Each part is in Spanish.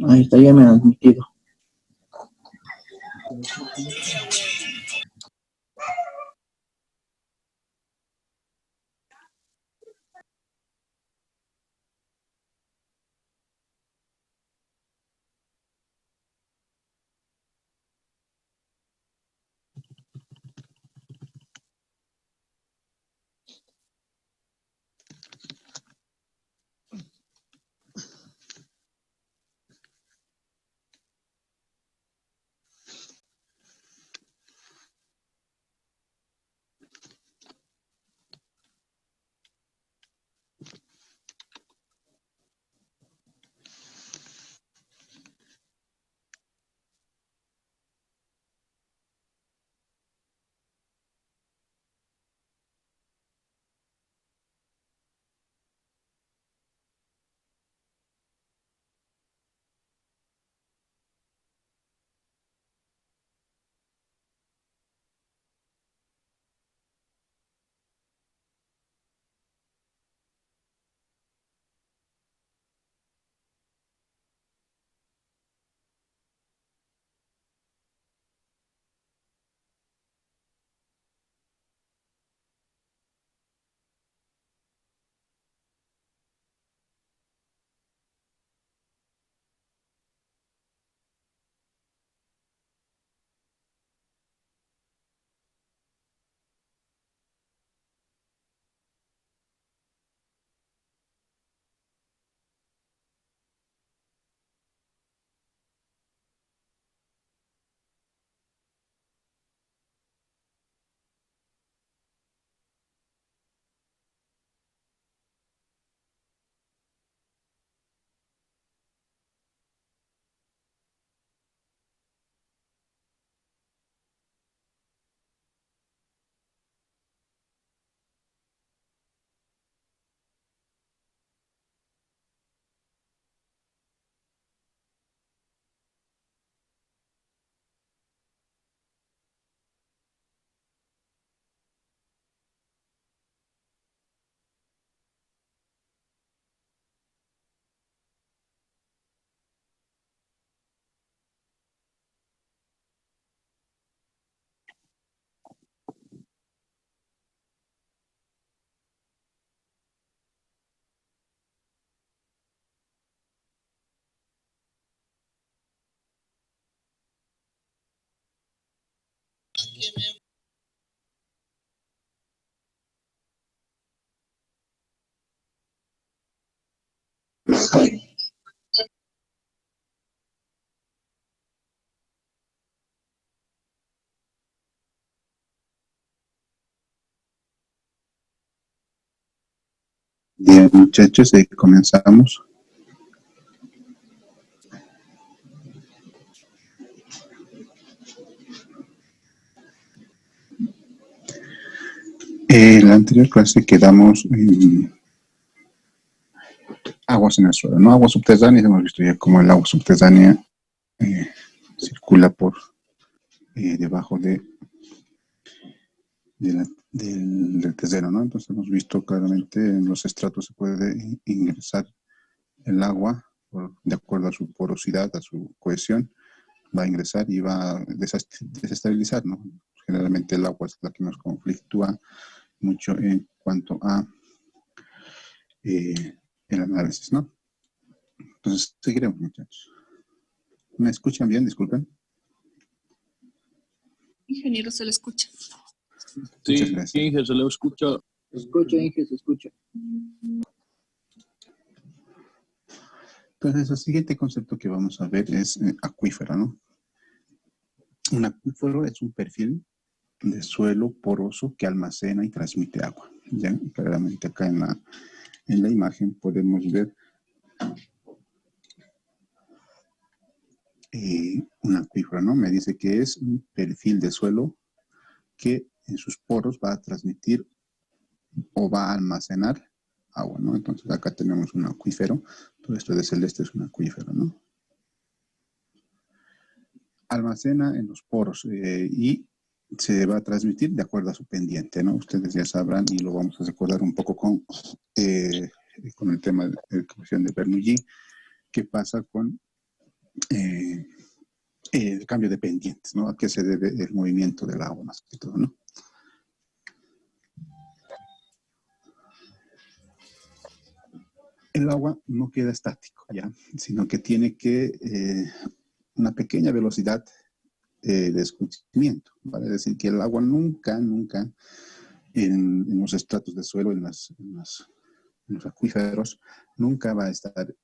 Ahí está, ya me han admitido. Bien, muchachos, comenzamos. En la anterior clase quedamos en aguas en el suelo, ¿no? Aguas subterráneas, hemos visto ya cómo el agua subterránea circula por debajo del terreno, ¿no? Entonces hemos visto claramente en los estratos se puede ingresar el agua de acuerdo a su porosidad, a su cohesión, va a ingresar y va a desestabilizar, ¿no? Generalmente el agua es la que nos conflictúa mucho en cuanto a el análisis, ¿no? Entonces, seguiremos, muchachos. ¿Me escuchan bien? Disculpen. Ingeniero, se le escucha. Sí, Inge, se le escucha. Se escucha, Inge, se escucha. Entonces, el siguiente concepto que vamos a ver es acuífero, ¿no? Un acuífero es un perfil de suelo poroso que almacena y transmite agua. Ya, claramente acá en la imagen podemos ver un acuífero, ¿no? Me dice que es un perfil de suelo que en sus poros va a transmitir o va a almacenar agua, ¿no? Entonces acá tenemos un acuífero. Todo esto de celeste es un acuífero, ¿no? Almacena en los poros y se va a transmitir de acuerdo a su pendiente, ¿no? Ustedes ya sabrán y lo vamos a recordar un poco con el tema de ecuación de Bernoulli, qué pasa con eh, el cambio de pendientes, ¿no? ¿A qué se debe el movimiento del agua más que todo, ¿no? El agua no queda estático, ¿ya? Sino que tiene que una pequeña velocidad de escurrimiento, ¿vale? Es decir, que el agua nunca en los estratos de suelo, en los acuíferos, nunca va a estar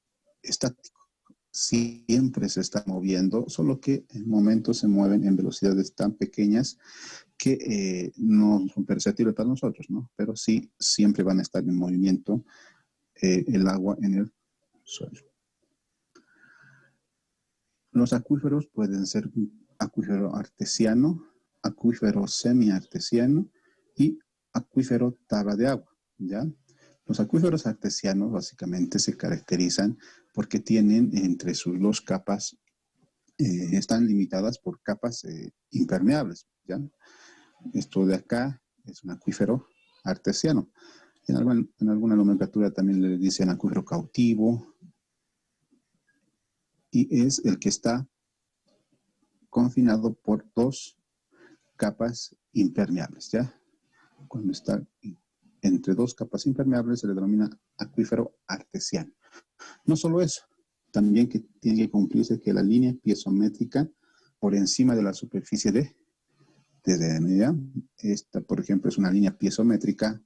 estático. Siempre se está moviendo, solo que en momentos se mueven en velocidades tan pequeñas que no son perceptibles para nosotros, ¿no? Pero sí, siempre van a estar en movimiento el agua en el suelo. Los acuíferos pueden ser acuífero artesiano, acuífero semiartesiano y acuífero tabla de agua, ¿ya? Los acuíferos artesianos básicamente se caracterizan porque tienen entre sus dos capas, están limitadas por capas impermeables, ¿ya? Esto de acá es un acuífero artesiano. En alguna nomenclatura también le dicen acuífero cautivo y es el que está confinado por dos capas impermeables, ¿ya? Cuando está entre dos capas impermeables se le denomina acuífero artesiano. No solo eso, también que tiene que cumplirse que la línea piezométrica por encima de la superficie de ¿ya? Esta, por ejemplo, es una línea piezométrica.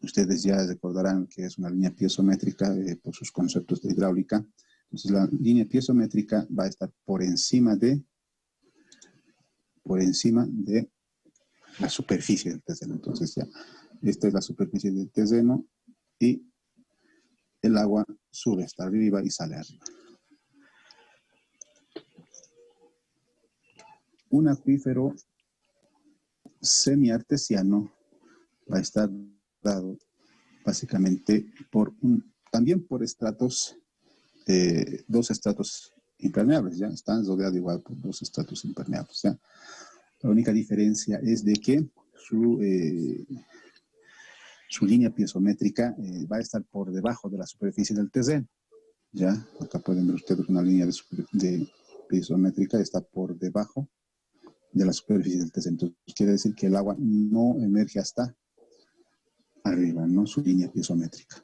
Ustedes ya recordarán que es una línea piezométrica por sus conceptos de hidráulica. Entonces, la línea piezométrica va a estar por encima de la superficie del terreno. Entonces, ya, esta es la superficie del terreno y el agua sube hasta arriba y sale arriba. Un acuífero semiartesiano va a estar dado básicamente también por estratos, dos estratos impermeables, ¿ya? Están rodeados igual por dos estratos impermeables, ¿ya? La única diferencia es de que su línea piezométrica va a estar por debajo de la superficie del terreno, ¿ya? Acá pueden ver ustedes una línea de piezométrica está por debajo de la superficie del terreno. Entonces, quiere decir que el agua no emerge hasta arriba, ¿no? Su línea piezométrica.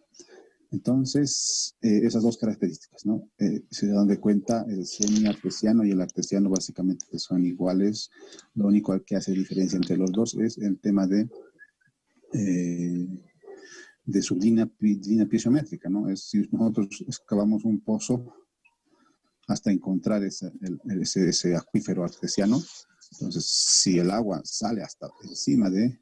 Entonces, esas dos características, ¿no? Se dan de cuenta, el semi-artesiano y el artesiano básicamente son iguales. Lo único que hace diferencia entre los dos es el tema de su línea piezométrica, ¿no? Es si nosotros excavamos un pozo hasta encontrar ese acuífero artesiano, entonces si el agua sale hasta encima de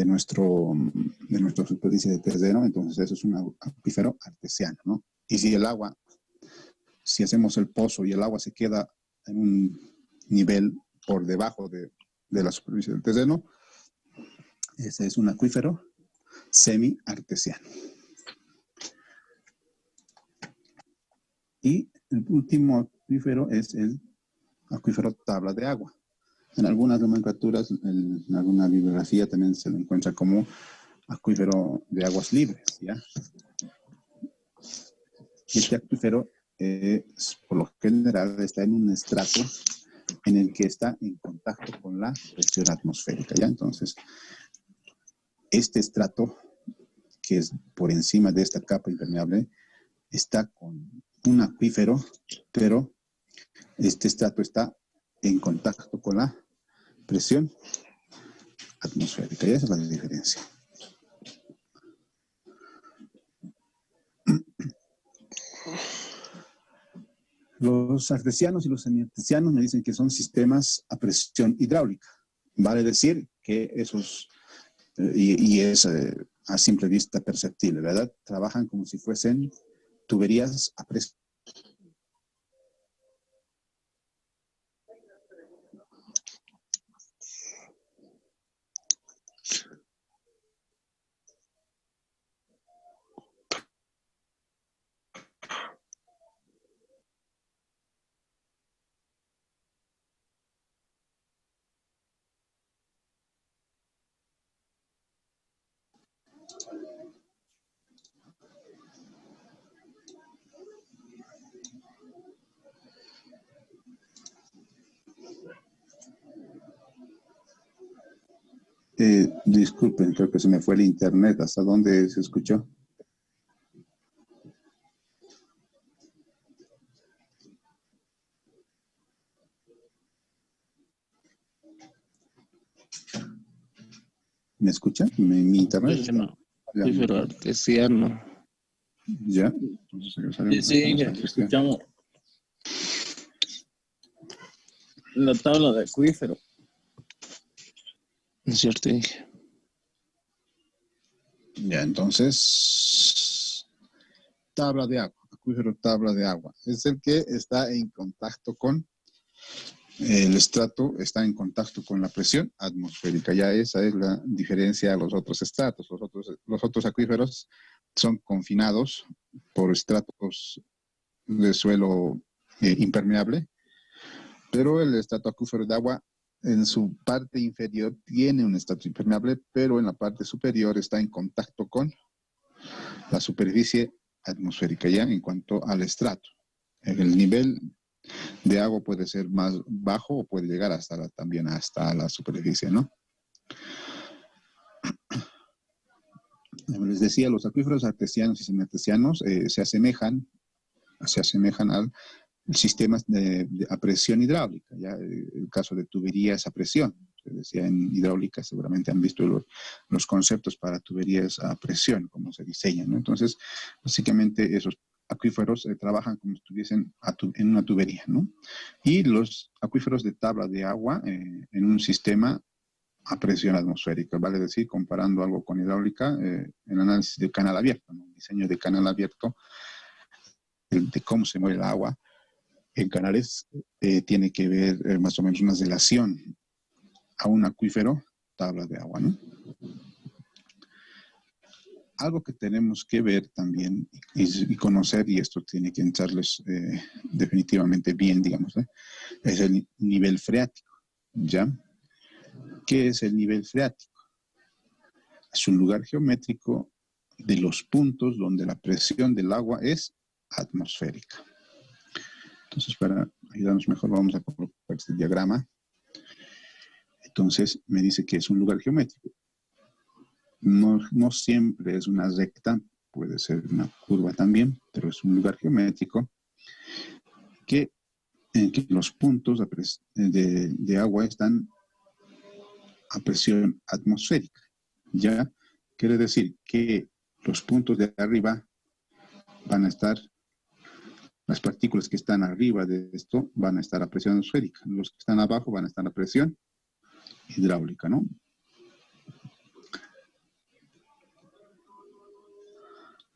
nuestra superficie de terreno, entonces eso es un acuífero artesiano, ¿no? Y si hacemos el pozo y el agua se queda en un nivel por debajo de la superficie del terreno, ese es un acuífero semi-artesiano. Y el último acuífero es el acuífero tabla de agua. En algunas nomenclaturas, en alguna bibliografía también se lo encuentra como acuífero de aguas libres, ¿ya? Este acuífero, por lo general, está en un estrato en el que está en contacto con la presión atmosférica, ¿ya? Entonces, este estrato, que es por encima de esta capa impermeable, está con un acuífero, pero este estrato está en contacto con la presión atmosférica, y esa es la diferencia. Los artesianos y los semiartesianos me dicen que son sistemas a presión hidráulica. Vale decir que esos, y es a simple vista perceptible, ¿verdad? Trabajan como si fuesen tuberías a presión. Disculpen, creo que se me fue el internet. ¿Hasta dónde se escuchó? ¿Me escuchan? Mi internet está No, fallando. pero artesiano. ¿Ya? Entonces regresaremos Sí, a Inge, la cuestión. escuchamos la tabla de acuífero. ¿No es cierto, Inge? Ya, entonces, tabla de agua, acuífero tabla de agua. Es el que está en contacto con el estrato, está en contacto con la presión atmosférica. Ya esa es la diferencia a los otros estratos. Los otros acuíferos son confinados por estratos de suelo impermeable, pero el estrato acuífero de agua en su parte inferior tiene un estrato impermeable, pero en la parte superior está en contacto con la superficie atmosférica, ya en cuanto al estrato. El nivel de agua puede ser más bajo o puede llegar también hasta la superficie, ¿no? Como les decía, los acuíferos artesianos y semiartesianos se asemejan al sistemas a presión hidráulica, ya el caso de tuberías a presión. Se decía en hidráulica, seguramente han visto los conceptos para tuberías a presión, cómo se diseñan, ¿no? Entonces, básicamente esos acuíferos trabajan como si estuviesen en una tubería, ¿no? Y los acuíferos de tabla de agua en un sistema a presión atmosférica, vale decir, comparando algo con hidráulica, el análisis de canal abierto, ¿no? El diseño de canal abierto, de cómo se mueve el agua en canales, tiene que ver más o menos una relación a un acuífero, tabla de agua, ¿no? Algo que tenemos que ver también y conocer, y esto tiene que entrarles definitivamente bien, digamos, es el nivel freático, ¿ya? ¿Qué es el nivel freático? Es un lugar geométrico de los puntos donde la presión del agua es atmosférica. Entonces, para ayudarnos mejor, vamos a colocar este diagrama. Entonces, me dice que es un lugar geométrico. No siempre es una recta, puede ser una curva también, pero es un lugar geométrico en que los puntos de agua están a presión atmosférica. Ya quiere decir que los puntos de arriba van a estar, las partículas que están arriba de esto van a estar a presión atmosférica, los que están abajo van a estar a presión hidráulica, ¿no?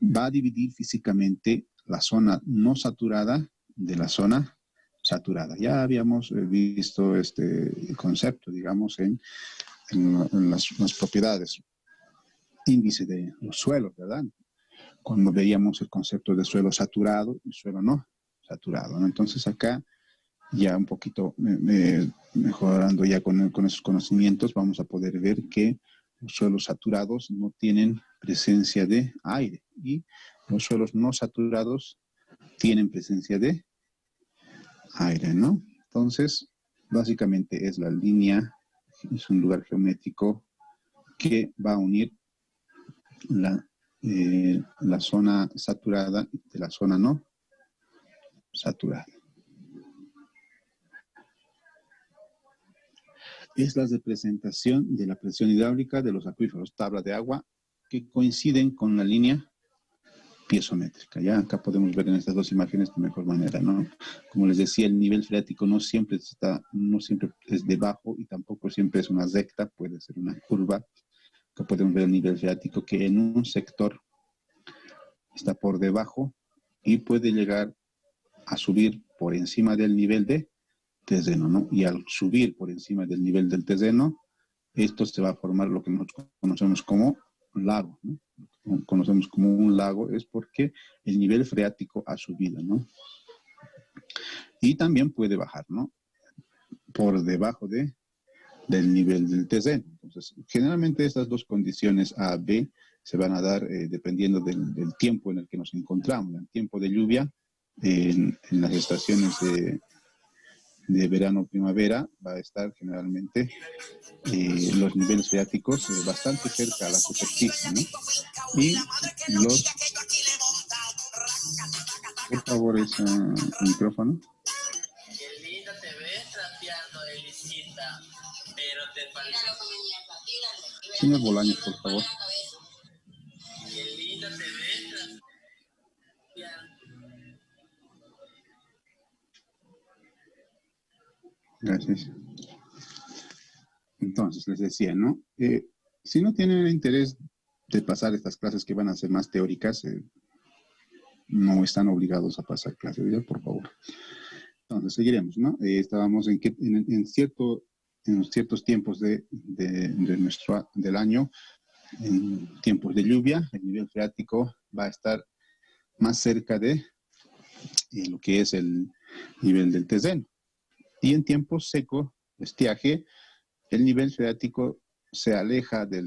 Va a dividir físicamente la zona no saturada de la zona saturada. Ya habíamos visto este concepto, digamos, en las propiedades, índice de los suelos, ¿verdad? Cuando veíamos el concepto de suelo saturado y suelo no saturado, ¿no? Entonces acá, ya un poquito mejorando ya con esos conocimientos, vamos a poder ver que los suelos saturados no tienen presencia de aire y los suelos no saturados tienen presencia de aire, ¿no? Entonces, básicamente es la línea, es un lugar geométrico que va a unir la zona saturada de la zona no saturada. Es la representación de la presión hidráulica de los acuíferos, tabla de agua, que coinciden con la línea piezométrica. Ya acá podemos ver en estas dos imágenes de mejor manera, ¿no? Como les decía, el nivel freático no siempre es debajo y tampoco siempre es una recta, puede ser una curva. Acá podemos ver el nivel freático que en un sector está por debajo y puede llegar a subir por encima del nivel de terreno, ¿no? Y al subir por encima del nivel del terreno, esto se va a formar lo que nosotros conocemos como lago, ¿no? Conocemos como un lago es porque el nivel freático ha subido, ¿no? Y también puede bajar, ¿no? Por debajo del nivel del terreno. Entonces, generalmente estas dos condiciones A, B, se van a dar dependiendo del tiempo en el que nos encontramos. En tiempo de lluvia, en las estaciones de verano-primavera va a estar generalmente los niveles freáticos bastante cerca a la superficie, ¿no? Y los... Por favor, ese micrófono. Qué linda te ves trapeando, Elisita. Pero te parece... Señor Bolaños, por favor. Qué linda te ves trapeando. Gracias. Entonces, les decía, ¿no? Si no tienen interés de pasar estas clases que van a ser más teóricas, no están obligados a pasar clases, ¿ya? Por favor. Entonces, seguiremos, ¿no? Estábamos en ciertos tiempos del año, en tiempos de lluvia, el nivel freático va a estar más cerca de lo que es el nivel del terreno. Y en tiempos secos, estiaje, el nivel freático se aleja de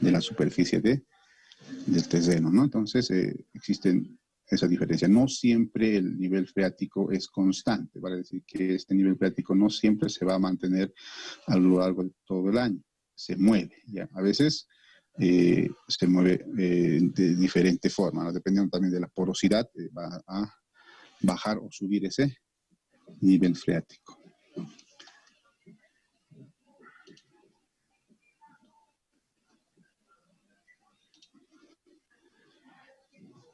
la superficie del terreno, ¿no? Entonces, existen esa diferencia. No siempre el nivel freático es constante, vale decir que este nivel freático no siempre se va a mantener a lo largo de todo el año. Se mueve, ¿ya? A veces se mueve de diferente forma, ¿no? Dependiendo también de la porosidad, va a bajar o subir ese nivel freático.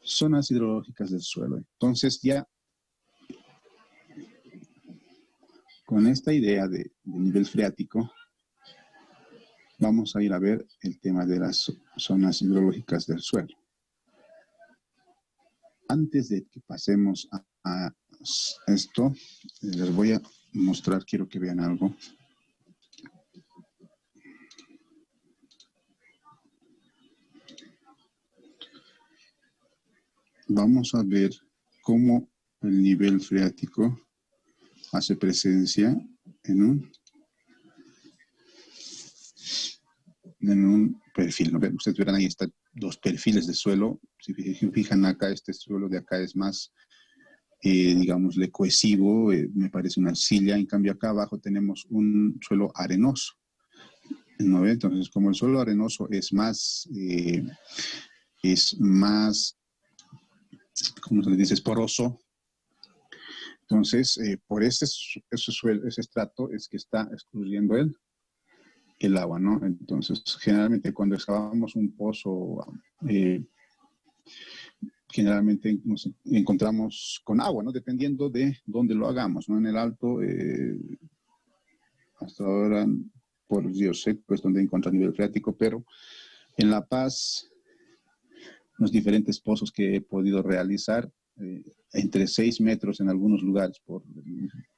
Zonas hidrológicas del suelo. Entonces ya con esta idea de nivel freático vamos a ir a ver el tema de las zonas hidrológicas del suelo. Antes de que pasemos a esto, les voy a mostrar, quiero que vean algo. Vamos a ver cómo el nivel freático hace presencia en un perfil, ¿no? Ustedes verán ahí están dos perfiles de suelo. Si fijan acá, este suelo de acá es más, digámosle, cohesivo, me parece una arcilla. En cambio acá abajo tenemos un suelo arenoso, ¿no? Entonces, como el suelo arenoso es más, ¿cómo se le dice? Es poroso. Entonces, por ese estrato es que está excluyendo el agua, ¿no? Entonces, generalmente cuando excavamos un pozo, generalmente nos encontramos con agua, ¿no? Dependiendo de dónde lo hagamos, ¿no? En el alto, hasta ahora, por río seco es donde encuentra nivel freático, pero en La Paz, los diferentes pozos que he podido realizar, entre 6 metros en algunos lugares por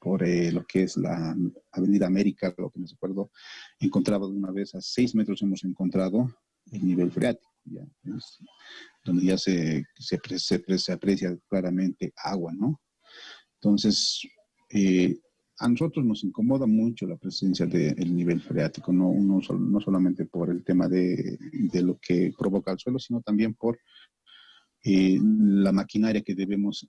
lo que es la Avenida América, lo que me recuerdo, encontraba de una vez a 6 metros hemos encontrado el nivel freático, ya, es donde ya se aprecia claramente agua, ¿no? Entonces, a nosotros nos incomoda mucho la presencia del nivel freático, no solamente por el tema de lo que provoca el suelo, sino también por la maquinaria que debemos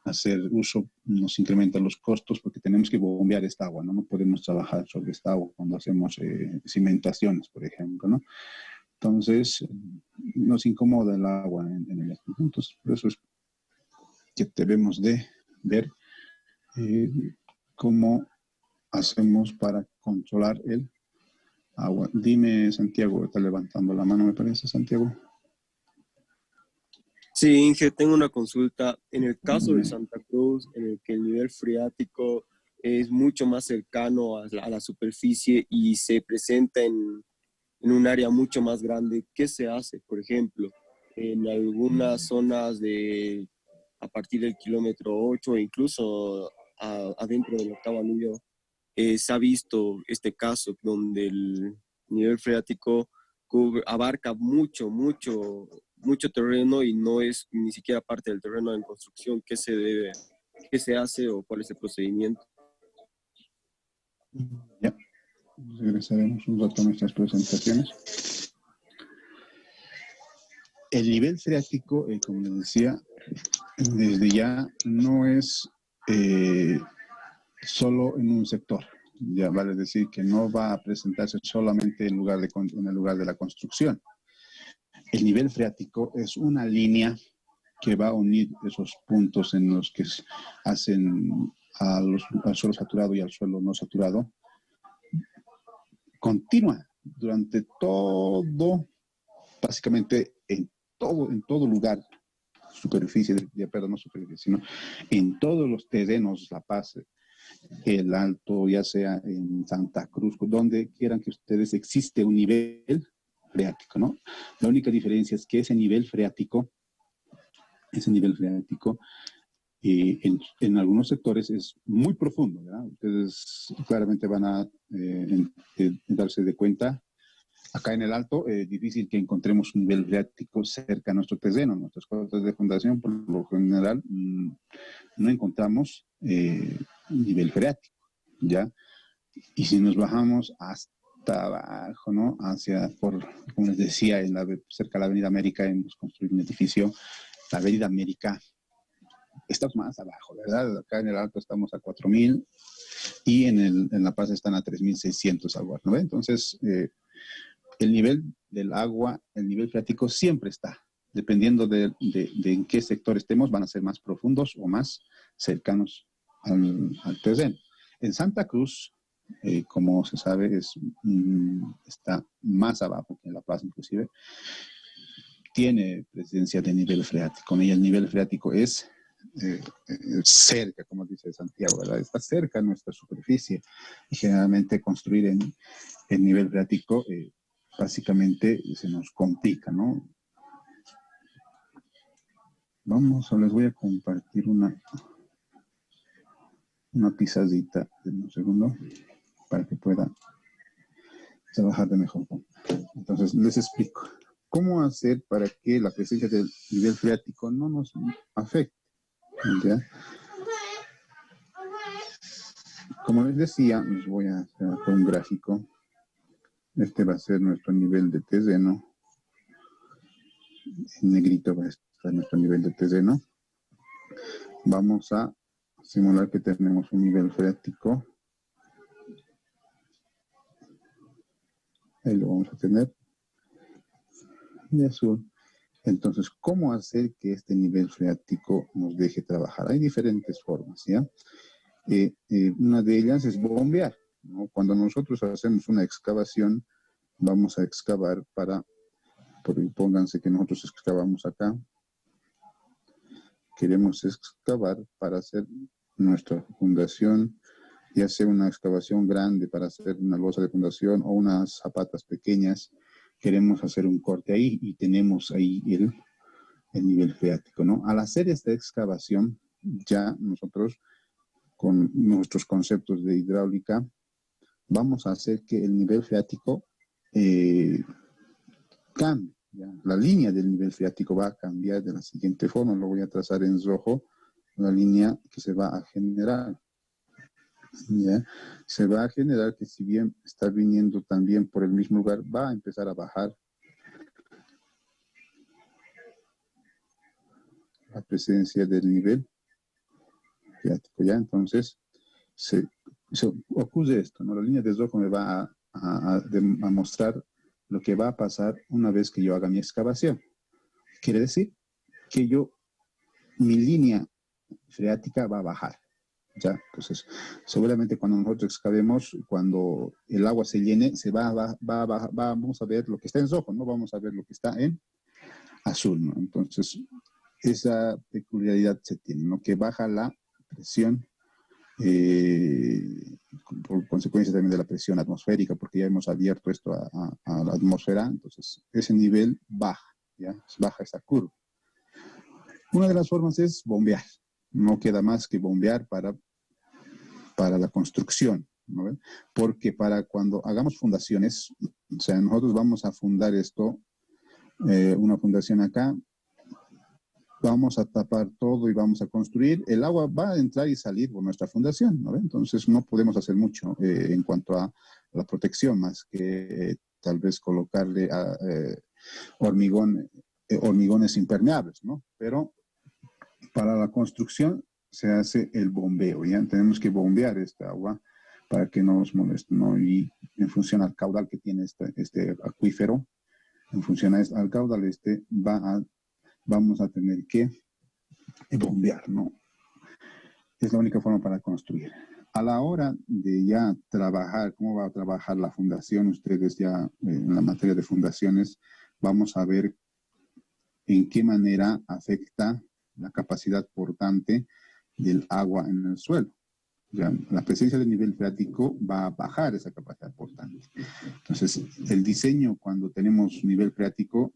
hacer uso. Nos incrementan los costos porque tenemos que bombear esta agua, ¿no? No podemos trabajar sobre esta agua cuando hacemos cimentaciones, por ejemplo, ¿no? Entonces, nos incomoda el agua en el estudio. Entonces, por eso es que debemos de ver cómo hacemos para controlar el agua. Dime, Santiago, está levantando la mano, me parece, Santiago. Sí, Inge, tengo una consulta. En el caso de Santa Cruz, en el que el nivel freático es mucho más cercano a la superficie y se presenta en un área mucho más grande, ¿qué se hace? Por ejemplo, en algunas zonas a partir del kilómetro 8 e incluso adentro del octavo anillo, se ha visto este caso donde el nivel freático abarca mucho terreno y no es ni siquiera parte del terreno en construcción. ¿Qué se hace o cuál es el procedimiento? Ya, regresaremos un rato a nuestras presentaciones. El nivel freático, como les decía, desde ya no es solo en un sector. Ya vale decir que no va a presentarse solamente en el lugar de la construcción. El nivel freático es una línea que va a unir esos puntos en los que hacen al suelo saturado y al suelo no saturado. Continua durante todo, básicamente en todo lugar, superficie, perdón, no superficie, sino en todos los terrenos, La Paz, el Alto, ya sea en Santa Cruz, donde quieran que ustedes, existe un nivel freático, ¿no? La única diferencia es que ese nivel freático, en algunos sectores es muy profundo, ¿verdad? Ustedes claramente van a darse de cuenta. Acá en el Alto, difícil que encontremos un nivel freático cerca a nuestro terreno. Nuestras cotas de fundación, por lo general, no encontramos nivel freático, ¿ya? Y si nos bajamos hasta abajo, ¿no? Como les decía, cerca de la Avenida América, hemos construido un edificio, la Avenida América. Estamos más abajo, ¿verdad? Acá en el Alto estamos a 4.000 y en La Paz están a 3.600 aguas, ¿no? Entonces, el nivel del agua, el nivel freático siempre está. Dependiendo de en qué sector estemos, van a ser más profundos o más cercanos al terreno. En Santa Cruz, como se sabe, está más abajo que en La Paz inclusive, tiene presencia de nivel freático. Y el nivel freático es cerca, como dice Santiago, ¿verdad? Está cerca de nuestra superficie. Y generalmente construir en nivel freático básicamente se nos complica, ¿no? Les voy a compartir una pizarrita de un segundo para que pueda trabajar de mejor forma. Entonces, les explico. ¿Cómo hacer para que la presencia del nivel freático no nos afecte? ¿Ya? Como les decía, les voy a hacer un gráfico. Este va a ser nuestro nivel de terreno. En negrito va a estar nuestro nivel de terreno. Vamos a simular que tenemos un nivel freático. Ahí lo vamos a tener. De azul. Entonces, ¿cómo hacer que este nivel freático nos deje trabajar? Hay diferentes formas, ¿ya? Una de ellas es bombear, ¿no? Cuando nosotros hacemos una excavación, vamos a excavar pónganse que nosotros excavamos acá. Queremos excavar para hacer nuestra fundación, ya sea una excavación grande para hacer una losa de fundación o unas zapatas pequeñas. Queremos hacer un corte ahí y tenemos ahí el nivel freático, ¿no? Al hacer esta excavación, ya nosotros, con nuestros conceptos de hidráulica, vamos a hacer que el nivel freático cambie. ¿Ya? La línea del nivel freático va a cambiar de la siguiente forma. Lo voy a trazar en rojo, la línea que se va a generar. ¿Ya? Se va a generar que, si bien está viniendo también por el mismo lugar, va a empezar a bajar la presencia del nivel freático. ¿Ya? Entonces, se ocurre esto, ¿no? La línea de rojo me va a mostrar lo que va a pasar una vez que yo haga mi excavación. Quiere decir que mi línea freática va a bajar. ¿Ya? Entonces, seguramente cuando nosotros excavemos, cuando el agua se llene, vamos a ver lo que está en rojo, no vamos a ver lo que está en azul, ¿no? Entonces, esa peculiaridad se tiene, ¿no? Que baja la presión, por consecuencia también de la presión atmosférica, porque ya hemos abierto esto a la atmósfera. Entonces ese nivel baja, ¿ya? Baja esa curva. Una de las formas es bombear. No queda más que bombear para la construcción, ¿no? Porque para cuando hagamos fundaciones, o sea, nosotros vamos a fundar esto, una fundación acá, vamos a tapar todo y vamos a construir. El agua va a entrar y salir por nuestra fundación, ¿no? Entonces no podemos hacer mucho en cuanto a la protección, más que tal vez colocarle hormigones impermeables, ¿no? Pero para la construcción se hace el bombeo, ¿ya? Tenemos que bombear esta agua para que no nos moleste, ¿no? Y en función al caudal que tiene este acuífero, en función al caudal vamos a tener que bombear, ¿no? Es la única forma para construir. A la hora de ya trabajar, cómo va a trabajar la fundación, ustedes ya en la materia de fundaciones, vamos a ver en qué manera afecta la capacidad portante del agua en el suelo. Ya, la presencia del nivel freático va a bajar esa capacidad portante. Entonces, el diseño cuando tenemos nivel freático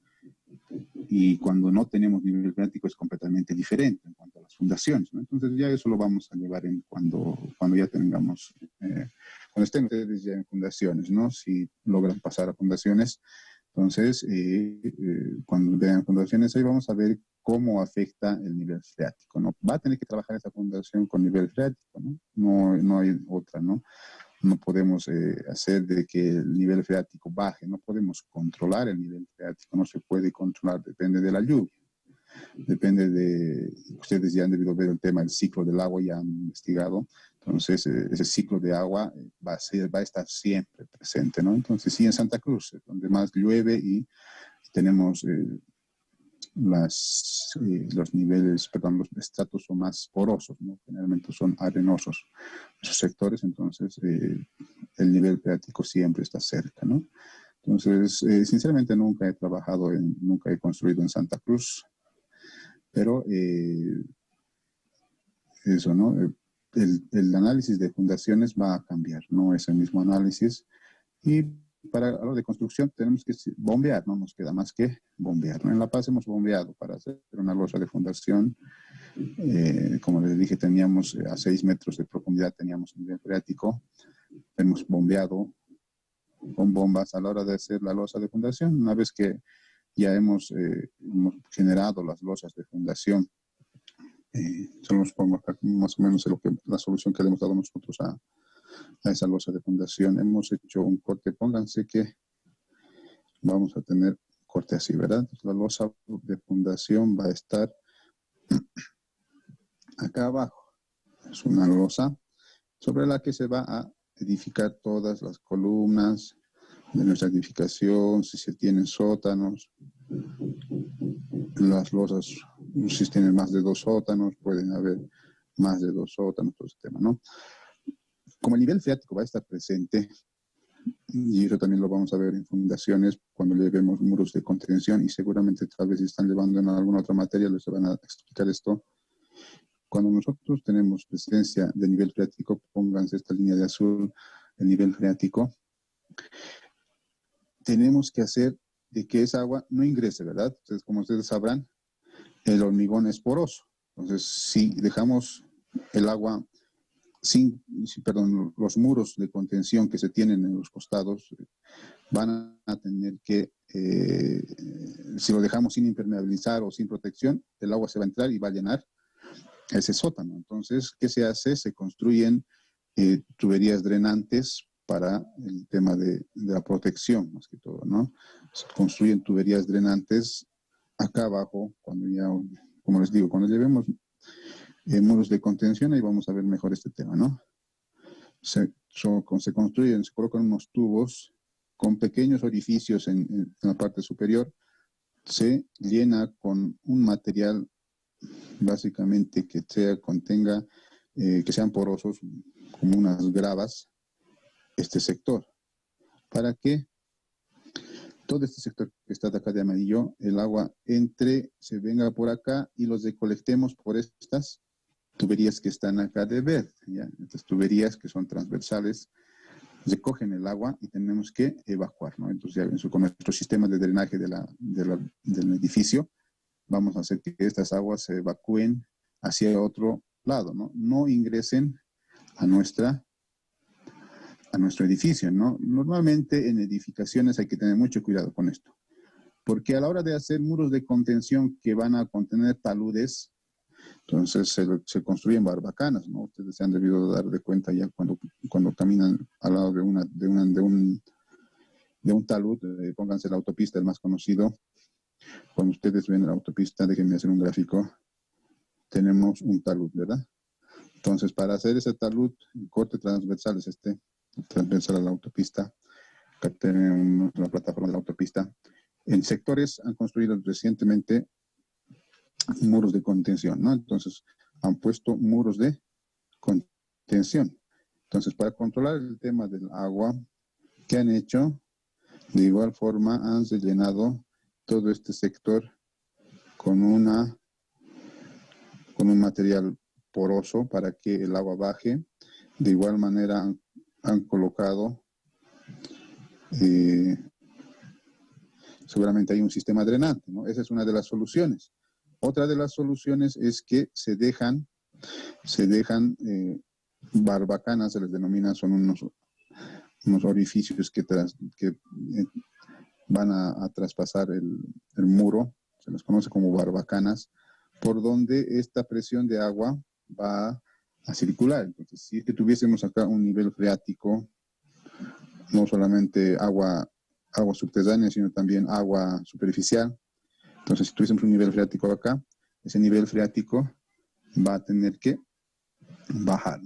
y cuando no tenemos nivel freático es completamente diferente en cuanto a las fundaciones, ¿no? Entonces ya eso lo vamos a llevar cuando ya tengamos, cuando estén ustedes ya en fundaciones, ¿no? Si logran pasar a fundaciones, entonces cuando vean fundaciones ahí vamos a ver cómo afecta el nivel freático, ¿no? Va a tener que trabajar esa fundación con nivel freático, ¿no? No hay otra, ¿no? No podemos hacer de que el nivel freático baje, no podemos controlar el nivel freático, no se puede controlar, depende de la lluvia, depende de, ustedes ya han debido ver el tema del ciclo del agua, ya han investigado, entonces ese ciclo de agua va a estar siempre presente, ¿no? Entonces sí, en Santa Cruz, donde más llueve y tenemos los niveles, perdón, los estratos son más porosos, ¿no? Generalmente son arenosos esos sectores, entonces el nivel freático siempre está cerca, ¿no? Entonces, sinceramente nunca nunca he construido en Santa Cruz, pero eso, ¿no? El análisis de fundaciones va a cambiar, no es el mismo análisis. Y para lo de construcción tenemos que bombear, no nos queda más que bombear, ¿no? En La Paz hemos bombeado para hacer una losa de fundación. Como les dije, teníamos a 6 metros de profundidad, teníamos nivel freático. Hemos bombeado con bombas a la hora de hacer la losa de fundación. Una vez que ya hemos generado las losas de fundación, solo nos pongo acá más o menos la solución que le hemos dado nosotros a esa losa de fundación. Hemos hecho un corte, pónganse que vamos a tener corte así, ¿verdad? Entonces, la losa de fundación va a estar acá abajo. Es una losa sobre la que se va a edificar todas las columnas de nuestra edificación, si se tienen sótanos, las losas, si tienen más de 2 sótanos, pueden haber más de 2 sótanos, todo ese tema, ¿no? Como el nivel freático va a estar presente, y eso también lo vamos a ver en fundaciones cuando llevemos muros de contención, y seguramente tal vez si están llevando en alguna otra materia les van a explicar esto. Cuando nosotros tenemos presencia de nivel freático, pónganse esta línea de azul, el nivel freático, tenemos que hacer de que esa agua no ingrese, ¿verdad? Entonces, como ustedes sabrán, el hormigón es poroso. Entonces, si dejamos el agua los muros de contención que se tienen en los costados van a tener que, si lo dejamos sin impermeabilizar o sin protección, el agua se va a entrar y va a llenar ese sótano. Entonces, ¿qué se hace? Se construyen tuberías drenantes para el tema de la protección, más que todo, ¿no? Se construyen tuberías drenantes acá abajo, cuando ya, como les digo, cuando llevemos muros de contención, ahí vamos a ver mejor este tema, ¿no? Se construyen, se colocan unos tubos con pequeños orificios en la parte superior, se llena con un material básicamente que contenga, que sean porosos, como unas gravas, este sector, para que todo este sector que está de acá de amarillo, el agua entre, se venga por acá y los recolectemos por estas tuberías que están acá de verde, ¿ya? Estas tuberías que son transversales recogen el agua y tenemos que evacuar, ¿no? Entonces ya con nuestro sistema de drenaje del edificio vamos a hacer que estas aguas se evacúen hacia otro lado, ¿no? No ingresen a nuestro edificio, ¿no? Normalmente en edificaciones hay que tener mucho cuidado con esto, porque a la hora de hacer muros de contención que van a contener taludes, entonces se construyen barbacanas, ¿no? Ustedes se han debido dar de cuenta ya cuando caminan al lado de un talud, pónganse la autopista, el más conocido. Cuando ustedes ven la autopista, déjenme hacer un gráfico, tenemos un talud, ¿verdad? Entonces, para hacer ese talud, el corte transversal es transversal a la autopista. Acá tenemos la plataforma de la autopista. En sectores han construido recientemente muros de contención, ¿no? Entonces, han puesto muros de contención. Entonces, para controlar el tema del agua, ¿qué han hecho? De igual forma, han rellenado todo este sector con un material poroso para que el agua baje. De igual manera, han colocado, seguramente hay un sistema drenante, ¿no? Esa es una de las soluciones. Otra de las soluciones es que se dejan barbacanas, se les denomina, son unos orificios que van a traspasar el muro, se les conoce como barbacanas, por donde esta presión de agua va a circular. Entonces, si es que tuviésemos acá un nivel freático, no solamente agua subterránea, sino también agua superficial, entonces si tuviésemos un nivel freático acá, ese nivel freático va a tener que bajar.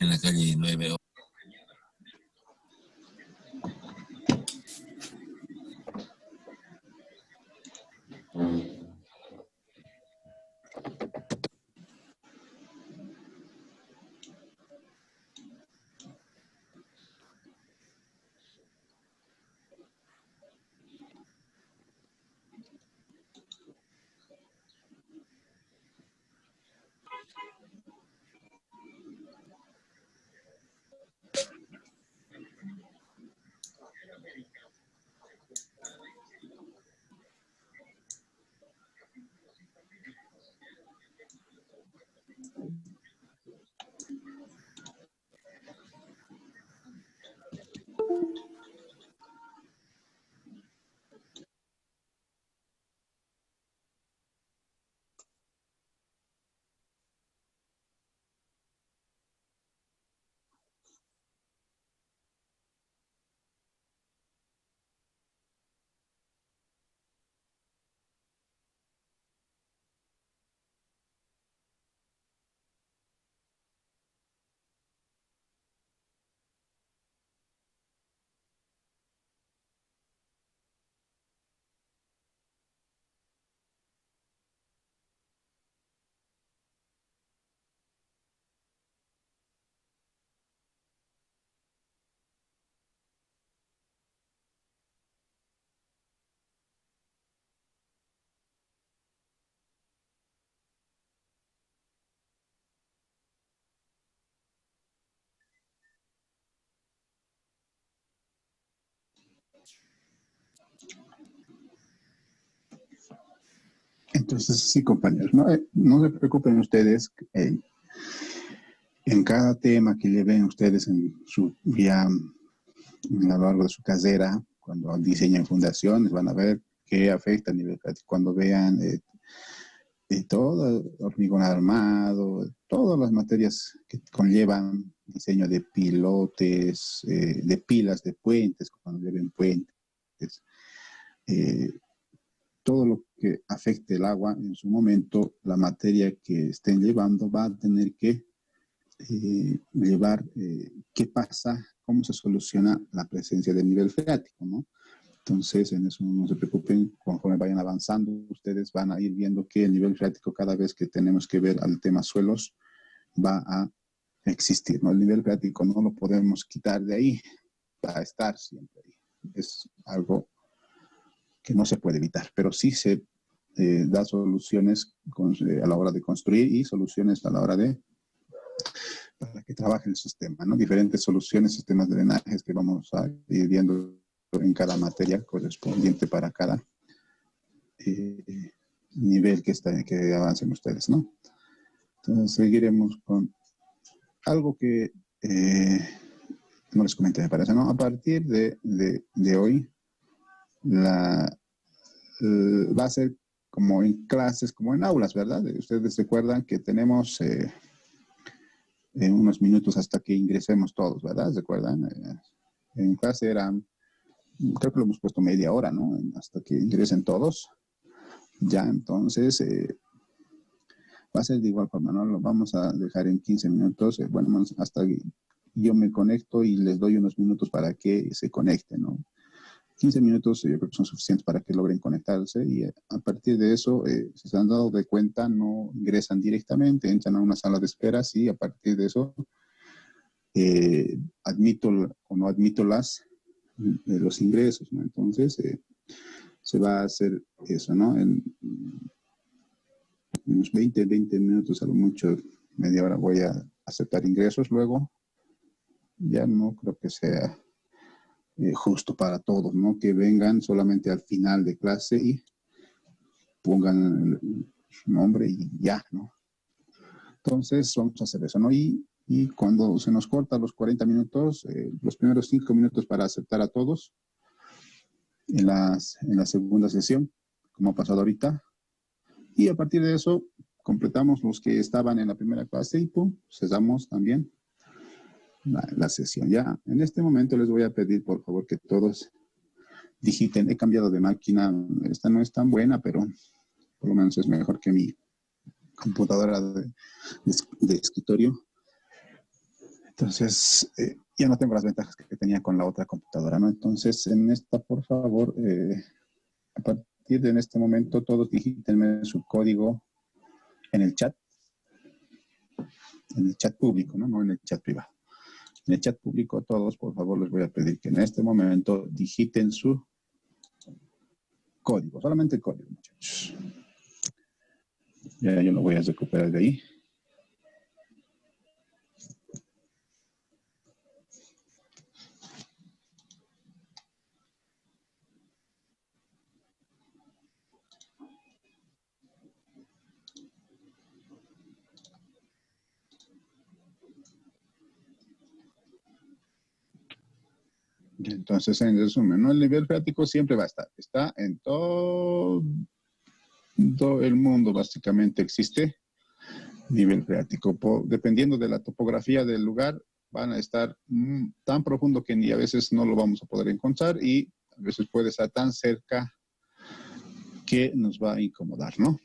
En la calle 9. Entonces, sí, compañeros, no se preocupen ustedes. En cada tema que lleven ustedes en su vía, a lo largo de su carrera, cuando diseñan fundaciones, van a ver qué afecta a nivel práctico. Cuando vean todo hormigón armado, todas las materias que conllevan diseño de pilotes, de pilas, de puentes, cuando lleven puentes, eh, todo lo que afecte el agua en su momento, la materia que estén llevando va a tener que llevar qué pasa, cómo se soluciona la presencia del nivel freático, ¿no? Entonces, en eso no se preocupen, conforme vayan avanzando, ustedes van a ir viendo que el nivel freático, cada vez que tenemos que ver al tema suelos, va a existir, ¿no? El nivel freático no lo podemos quitar de ahí, va a estar siempre ahí. Es algo que no se puede evitar, pero sí se da soluciones a la hora de construir y soluciones a la hora de para que trabaje el sistema, ¿no? Diferentes soluciones, sistemas de drenajes que vamos a ir viendo en cada materia correspondiente para cada nivel que avancen ustedes, ¿no? Entonces seguiremos con algo que no les comenté, me parece, ¿no? A partir de hoy, va a ser como en clases, como en aulas, ¿verdad? Ustedes recuerdan que tenemos unos minutos hasta que ingresemos todos, ¿verdad? ¿Recuerdan? En clase eran, creo que lo hemos puesto media hora, ¿no? Hasta que ingresen todos. Ya, entonces, va a ser de igual forma, ¿no? Lo vamos a dejar en 15 minutos. Bueno, hasta yo me conecto y les doy unos minutos para que se conecten, ¿no? 15 minutos yo creo que son suficientes para que logren conectarse y a partir de eso, si se han dado de cuenta, no ingresan directamente, entran a una sala de esperas y a partir de eso admito o no admito los ingresos, ¿no? Entonces, se va a hacer eso, ¿no? En unos 20 minutos, a lo mucho, media hora voy a aceptar ingresos, luego ya no creo que sea justo para todos, ¿no? Que vengan solamente al final de clase y pongan su nombre y ya, ¿no? Entonces vamos a hacer eso, ¿no? Y cuando se nos corta los 40 minutos, los primeros 5 minutos para aceptar a todos en la segunda sesión, como ha pasado ahorita, y a partir de eso completamos los que estaban en la primera clase y pum, cesamos también la sesión. Ya en este momento les voy a pedir por favor que todos digiten. He cambiado de máquina, esta no es tan buena, pero por lo menos es mejor que mi computadora de escritorio. Entonces, ya no tengo las ventajas que tenía con la otra computadora, ¿no? Entonces, en esta, por favor, a partir de este momento, todos digítenme su código en el chat público, ¿no? No en el chat privado. En el chat público, todos, por favor, les voy a pedir que en este momento digiten su código, solamente el código, muchachos. Ya yo lo voy a recuperar de ahí. Entonces, en resumen, ¿no? El nivel freático siempre va a estar. Está en todo el mundo, básicamente existe nivel freático. Dependiendo de la topografía del lugar, van a estar tan profundo que ni a veces no lo vamos a poder encontrar y a veces puede estar tan cerca que nos va a incomodar, ¿no?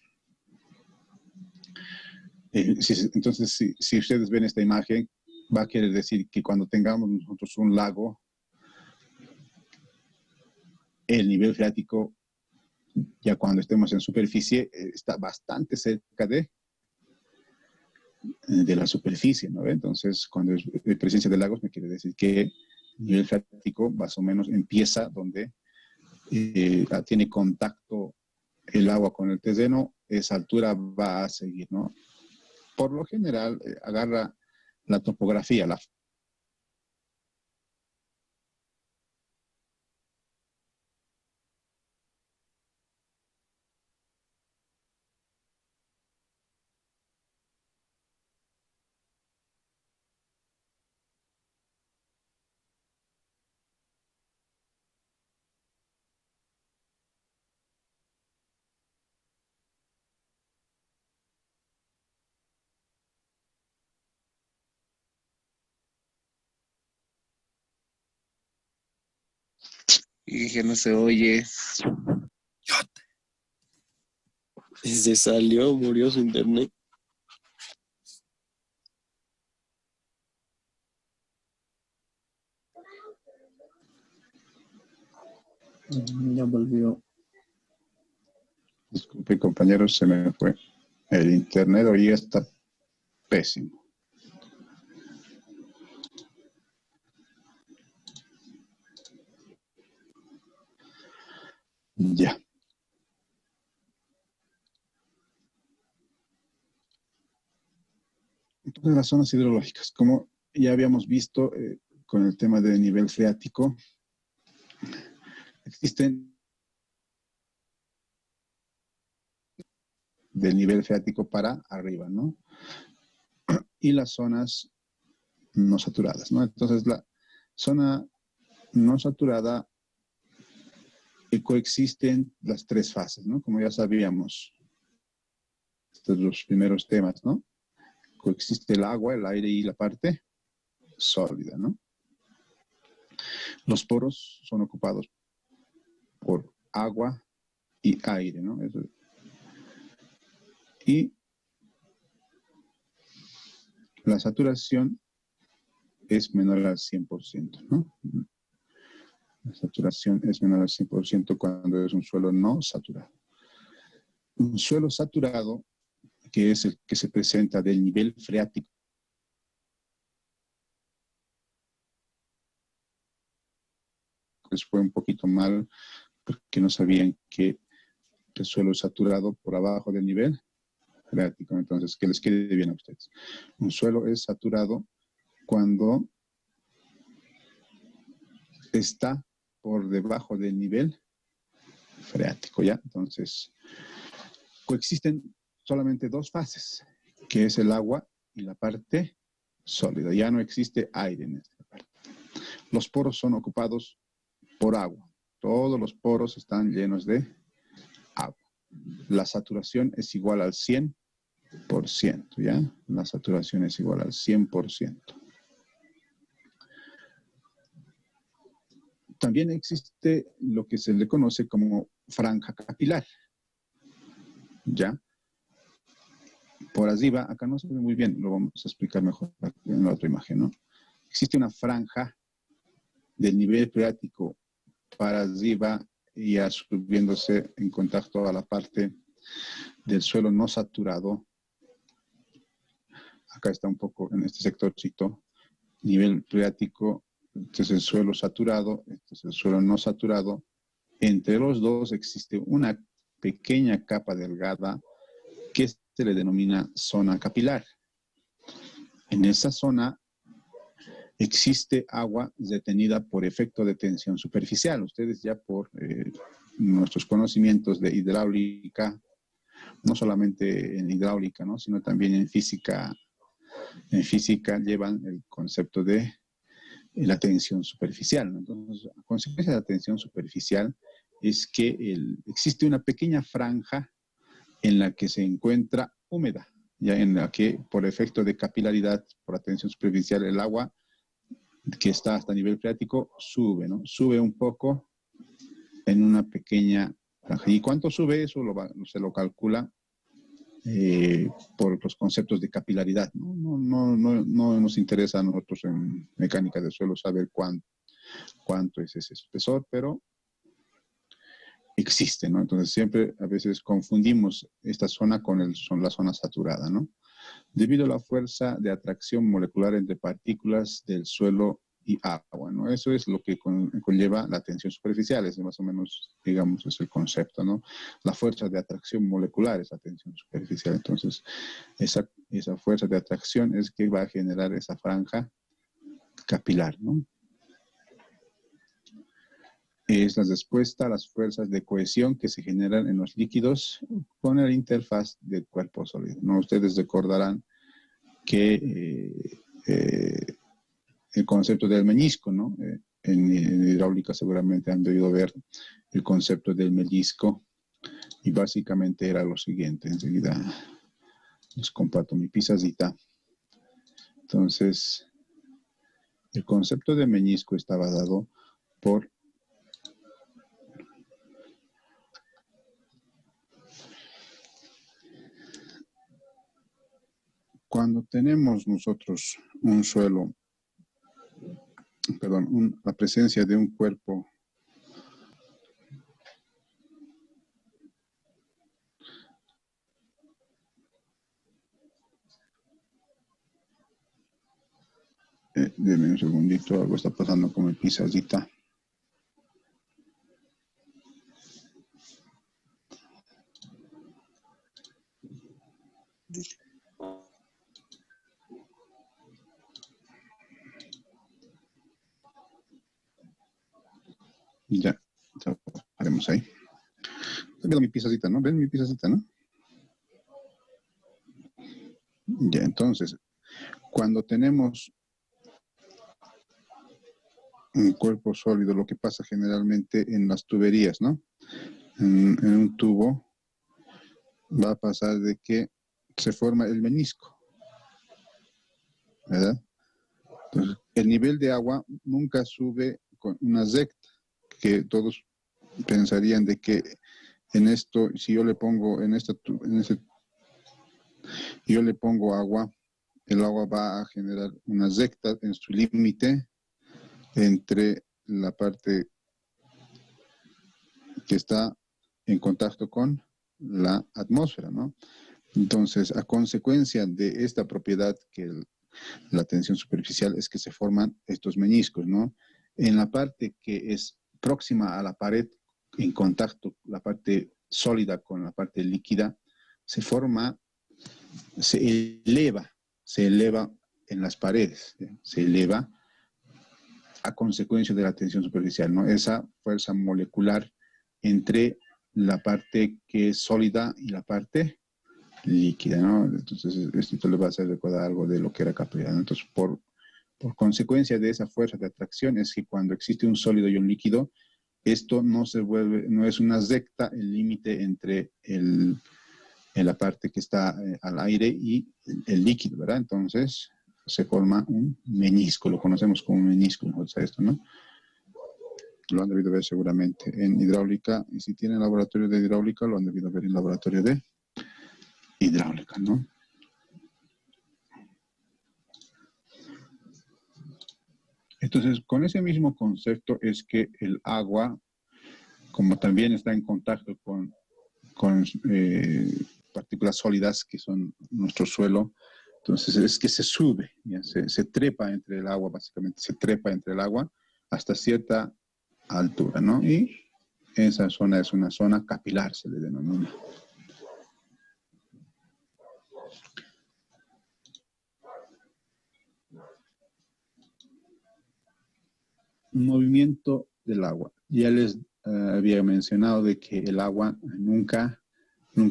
Entonces, si ustedes ven esta imagen, va a querer decir que cuando tengamos nosotros un lago, el nivel freático, ya cuando estemos en superficie, está bastante cerca de la superficie, ¿no? Entonces, cuando hay presencia de lagos, me quiere decir que el nivel freático más o menos empieza donde tiene contacto el agua con el terreno, esa altura va a seguir, ¿no? Por lo general, agarra la topografía, la Y que no se oye. Se salió, murió su internet. Ya volvió. Disculpe, compañeros, se me fue. El internet hoy está pésimo. Ya. Entonces, las zonas hidrológicas, como ya habíamos visto con el tema del nivel freático, existen del nivel freático para arriba, ¿no? Y las zonas no saturadas, ¿no? Entonces, la zona no saturada coexisten las tres fases, ¿no? Como ya sabíamos, estos son los primeros temas, ¿no? Coexiste el agua, el aire y la parte sólida, ¿no? Los poros son ocupados por agua y aire, ¿no? Y la saturación es menor al 100%, ¿no? La saturación es menor al 100% cuando es un suelo no saturado. Un suelo saturado, que es el que se presenta del nivel freático, pues fue un poquito mal porque no sabían que el suelo es saturado por abajo del nivel freático. Entonces, que les quede bien a ustedes. Un suelo es saturado cuando está por debajo del nivel freático, ¿ya? Entonces, coexisten solamente dos fases, que es el agua y la parte sólida. Ya no existe aire en esta parte. Los poros son ocupados por agua. Todos los poros están llenos de agua. La saturación es igual al 100%, ¿ya? La saturación es igual al 100%. También existe lo que se le conoce como franja capilar, ¿ya? Por arriba, acá no se ve muy bien, lo vamos a explicar mejor en la otra imagen, ¿no? Existe una franja del nivel freático para arriba y ya subiéndose en contacto a la parte del suelo no saturado. Acá está un poco en este sectorcito, nivel freático, este es el suelo saturado, este es el suelo no saturado. Entre los dos existe una pequeña capa delgada que se le denomina zona capilar. En esa zona existe agua retenida por efecto de tensión superficial. Ustedes ya por nuestros conocimientos de hidráulica, no solamente en hidráulica, ¿no? Sino también en física llevan el concepto de la tensión superficial, ¿no? Entonces, la consecuencia de la tensión superficial es que existe una pequeña franja en la que se encuentra húmeda, ya en la que por efecto de capilaridad, por la tensión superficial, el agua que está hasta nivel freático sube, ¿no? Sube un poco en una pequeña franja. ¿Y cuánto sube eso? Se lo calcula por los conceptos de capilaridad. No nos interesa a nosotros en mecánica de suelo saber cuánto es ese espesor, pero existe, ¿no? Entonces siempre a veces confundimos esta zona con la zona saturada, ¿no? Debido a la fuerza de atracción molecular entre partículas del suelo y agua, ¿no? Eso es lo que conlleva la tensión superficial, es más o menos, digamos, es el concepto, ¿no? La fuerza de atracción molecular es la tensión superficial. Entonces, esa fuerza de atracción es que va a generar esa franja capilar, ¿no? Es la respuesta a las fuerzas de cohesión que se generan en los líquidos con la interfaz del cuerpo sólido, ¿no? Ustedes recordarán que el concepto del meñisco, ¿no? En hidráulica seguramente han debido ver el concepto del meñisco y básicamente era lo siguiente. Enseguida les comparto mi pizarrita. Entonces, el concepto de meñisco estaba dado por Cuando tenemos nosotros un suelo, perdón, la presencia de un cuerpo denme un segundito, algo está pasando con mi pizarrita. Ya haremos ahí. Ven mi pizarrita, ¿no? Ven mi pizarrita, ¿no? Ya, entonces, cuando tenemos un cuerpo sólido, lo que pasa generalmente en las tuberías, ¿no? En un tubo va a pasar de que se forma el menisco, ¿verdad? Entonces, el nivel de agua nunca sube con una recta, que todos pensarían de que en esto, si yo le pongo yo le pongo agua, el agua va a generar una recta en su límite entre la parte que está en contacto con la atmósfera, ¿no? Entonces, a consecuencia de esta propiedad que la tensión superficial es que se forman estos meniscos, ¿no? En la parte que es próxima a la pared, en contacto, la parte sólida con la parte líquida, se eleva en las paredes, ¿sí? Se eleva a consecuencia de la tensión superficial, ¿no? Esa fuerza molecular entre la parte que es sólida y la parte líquida, ¿no? Entonces, esto le va a hacer recordar algo de lo que era capilar, ¿no? Entonces, por consecuencia de esa fuerza de atracción es que cuando existe un sólido y un líquido, esto no es una recta el límite entre en la parte que está al aire y el líquido, ¿verdad? Entonces, se forma un menisco, lo conocemos como menisco, ¿no? O sea, esto, ¿no? Lo han debido ver seguramente en hidráulica, y si tienen laboratorio de hidráulica, lo han debido ver en laboratorio de hidráulica, ¿no? Entonces, con ese mismo concepto es que el agua, como también está en contacto con partículas sólidas que son nuestro suelo, entonces es que se sube, ¿ya? Se trepa entre el agua, básicamente, se trepa entre el agua hasta cierta altura, ¿no? Y esa zona es una zona capilar, se le denomina. Movimiento del agua. Ya les había mencionado de que el agua nunca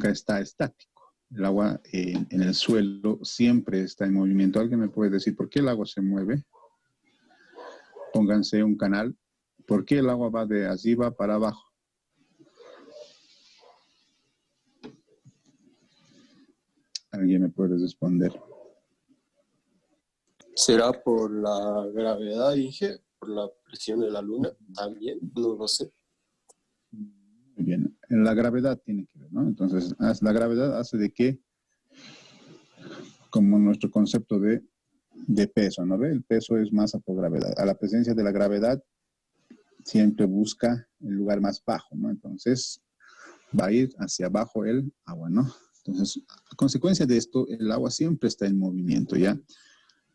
está estático. El agua en el suelo siempre está en movimiento. ¿Alguien me puede decir por qué el agua se mueve? Pónganse un canal. ¿Por qué el agua va de arriba para abajo? ¿Alguien me puede responder? ¿Será por la gravedad, Inge? ¿Por la presión de la luna? También, no lo sé. Muy bien, la gravedad tiene que ver, ¿no? Entonces, la gravedad hace de que, como nuestro concepto de peso, ¿no ve? El peso es masa por gravedad. A la presencia de la gravedad siempre busca el lugar más bajo, ¿no? Entonces, va a ir hacia abajo el agua, ¿no? Entonces, a consecuencia de esto, el agua siempre está en movimiento, ¿ya?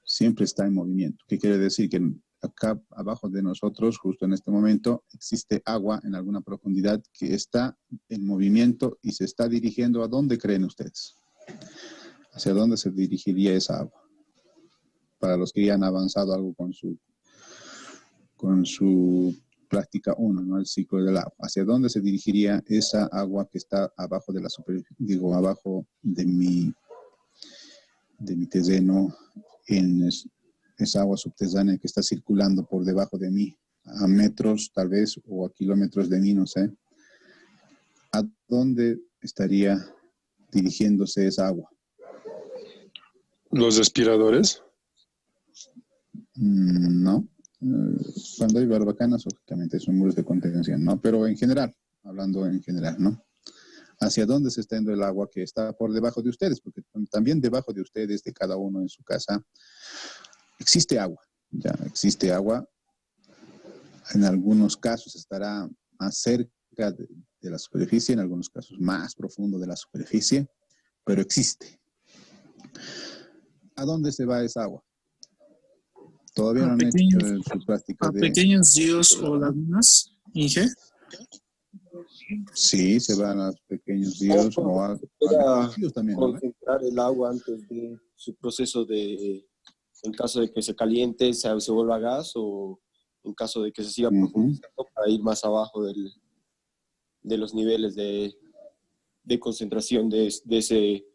Siempre está en movimiento. ¿Qué quiere decir? Que acá abajo de nosotros, justo en este momento, existe agua en alguna profundidad que está en movimiento y se está dirigiendo. ¿A dónde creen ustedes? ¿Hacia dónde se dirigiría esa agua? Para los que ya han avanzado algo con su práctica 1, ¿no? El ciclo del agua. ¿Hacia dónde se dirigiría esa agua que está abajo de la superficie, digo, abajo de mi terreno, en esa agua subterránea que está circulando por debajo de mí, a metros tal vez o a kilómetros de mí, no sé? ¿A dónde estaría dirigiéndose esa agua? ¿Los respiradores? No. Cuando hay barbacanas, lógicamente son muros de contención, ¿no? Pero en general, hablando en general, ¿no? hacia dónde se está yendo el agua que está por debajo de ustedes, porque también debajo de ustedes, de cada uno en su casa, existe agua. Ya existe agua. En algunos casos estará más cerca de la superficie, en algunos casos más profundo de la superficie, pero existe. ¿A dónde se va esa agua? Todavía no han hecho su práctica a de... pequeños ríos o lagunas, Inge. Sí, se van a pequeños ríos o a Para ríos también, ¿no? concentrar el agua antes de su proceso de, en caso de que se caliente, se vuelva gas, o en caso de que se siga profundizando para ir más abajo de los niveles de concentración de ese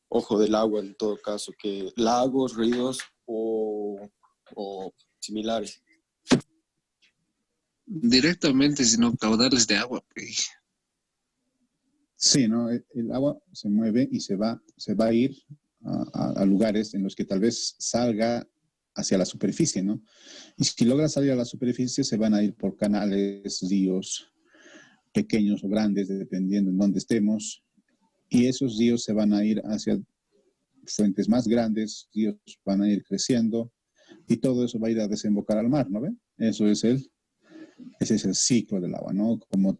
ojo del agua, en todo caso, que lagos, ríos o similares. Directamente, sino caudales de agua. Pues. Sí, ¿no? El agua se mueve y se va a ir a lugares en los que tal vez salga hacia la superficie, ¿no? Y si logra salir a la superficie, se van a ir por canales, ríos, pequeños o grandes, dependiendo en dónde estemos. Y esos ríos se van a ir hacia fuentes más grandes, ríos van a ir creciendo, y todo eso va a ir a desembocar al mar, ¿no ven? Ese es el ciclo del agua, ¿no? Como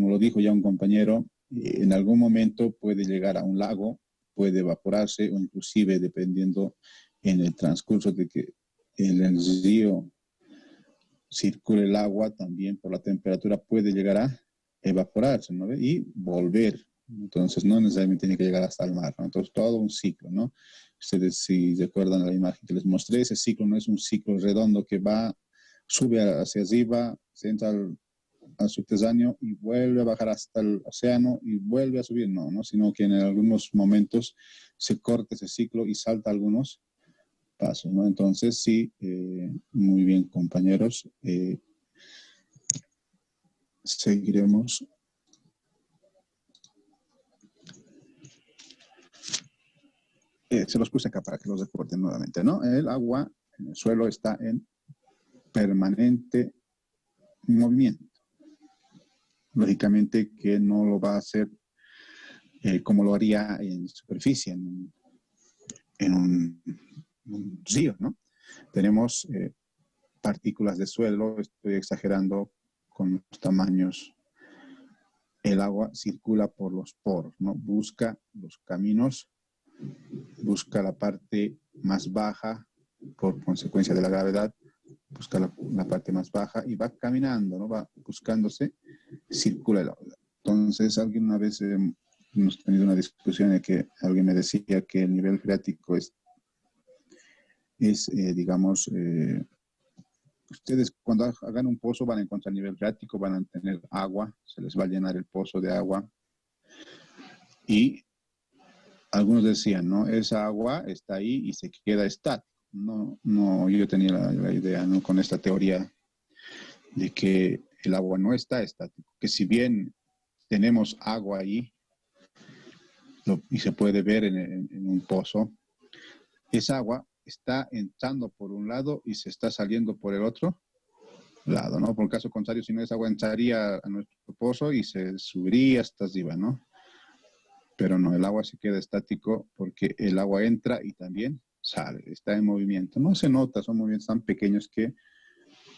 lo dijo ya un compañero, en algún momento puede llegar a un lago, puede evaporarse, o inclusive, dependiendo en el transcurso de que en el río circule el agua, también por la temperatura puede llegar a evaporarse, ¿no? Y volver. Entonces no necesariamente tiene que llegar hasta el mar, ¿no? Entonces todo un ciclo, ¿no? Ustedes, si recuerdan la imagen que les mostré, ese ciclo no es un ciclo redondo que sube hacia arriba, se entra al subterráneo y vuelve a bajar hasta el océano y vuelve a subir, no, sino que en algunos momentos se corta ese ciclo y salta algunos pasos, ¿no? Entonces sí, muy bien, compañeros, seguiremos. Se los puse acá para que los recuerden nuevamente, ¿no? El agua en el suelo está en permanente movimiento. Lógicamente que no lo va a hacer como lo haría en superficie, en un río, ¿no? Tenemos partículas de suelo, estoy exagerando con los tamaños. El agua circula por los poros, ¿no? Busca los caminos, busca la parte más baja por consecuencia de la gravedad, busca la parte más baja y va caminando, ¿no? Va buscándose, circula el agua. Entonces, alguien una vez hemos tenido una discusión de que alguien me decía que el nivel freático es digamos, ustedes cuando hagan un pozo van a encontrar nivel freático, van a tener agua, se les va a llenar el pozo de agua. Y algunos decían, ¿no? Esa agua está ahí y se queda estática. No, yo tenía la idea, ¿no? Con esta teoría de que el agua no está estático, que si bien tenemos agua ahí y se puede ver en un pozo, esa agua está entrando por un lado y se está saliendo por el otro lado, ¿no? Por el caso contrario, si no, esa agua entraría a nuestro pozo y se subiría hasta arriba, ¿no? Pero no, el agua se queda estático porque el agua entra y también sale, está en movimiento. No se nota, son movimientos tan pequeños que